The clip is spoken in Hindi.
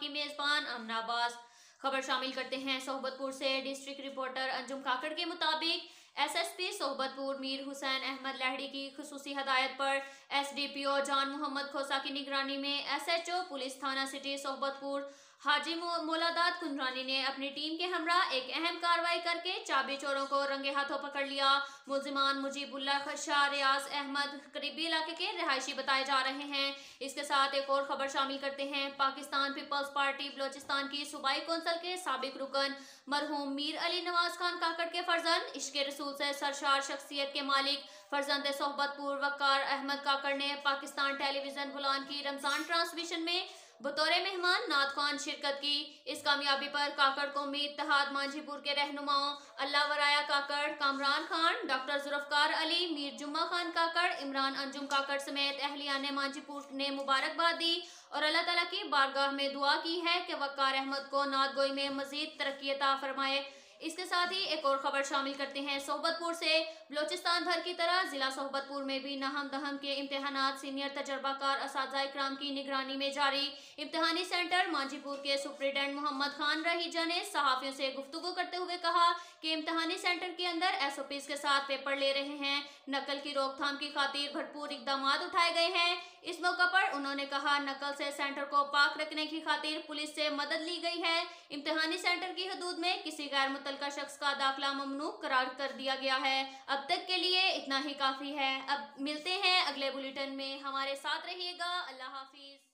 की मेजबान अमना अब्बास। खबर शामिल करते हैं सोहबतपुर से। डिस्ट्रिक्ट रिपोर्टर अंजुम काकड़ के मुताबिक एसएसपी सोहबतपुर मीर हुसैन अहमद लहड़ी की खुसूसी हदायत पर एसडीपीओ जान मोहम्मद खोसा की निगरानी में एसएचओ पुलिस थाना सिटी सोहबतपुर हाजी मोलादात कुंदरानी ने अपनी टीम के हमरा एक अहम कार्रवाई करके चाबी चोरों को रंगे हाथों पकड़ लिया। मुलजिमान मुजीबुल्लाह शाह, रियाज अहमद करीबी इलाके के रिहायशी बताए जा रहे हैं। इसके साथ एक और खबर शामिल करते हैं। पाकिस्तान पीपल्स पार्टी बलोचिस्तान की सूबाई कौंसिल के साबिक रुकन मरहूम मीर अली नवाज खान काकड़ के फर्जंद इश्क़ रसूल से सरशार शख्सियत के मालिक फर्जंद सोहबतपुर वकार अहमद काकड़ ने पाकिस्तान टेलीविजन बुलान की रमजान ट्रांसमिशन में बतौर मेहमान नात खान शिरकत की। इस कामयाबी पर काकड़ कौमी इत्तेहाद मांझीपुर के रहनुमाओं अल्लाह वराया काकड़, कामरान खान, डॉक्टर जुल्फकार अली, मीर जुम्मा खान काकड़, इमरान अंजुम काकड़ समेत अहलियाने मांझीपुर ने मुबारकबाद दी और अल्लाह ताला की बारगाह में दुआ की है कि वकार अहमद को नातगोई में मजीद तरक्की अता फरमाए। इसके साथ ही एक और खबर शामिल करते हैं सोहबतपुर से। बलोचिस्तान भर की तरह जिला सोहबतपुर में भी नहम दहम के इम्तिहानात सीनियर तजर्बाकार असातिज़ा इकराम की निगरानी में जारी। इम्तिहानी सेंटर मांझीपुर के सुप्रीडेंट मोहम्मद खान रहीजा ने सहाफियों से गुफ्तगू करते हुए कहा कि इम्तिहानी सेंटर के अंदर एसओपीज के साथ पेपर ले रहे हैं। नकल की रोकथाम की खातिर भरपूर इकदाम उठाए गए हैं। इस मौका पर उन्होंने कहा नकल से सेंटर को पाक रखने की खातिर पुलिस से मदद ली गई है। इम्तिहानी सेंटर की हदूद में किसी गैर मुतल्लका शख्स का दाखिला ममनू करार कर दिया गया है। अब तक के लिए इतना ही काफी है। अब मिलते हैं अगले बुलेटिन में, हमारे साथ रहिएगा। अल्लाह हाफिज।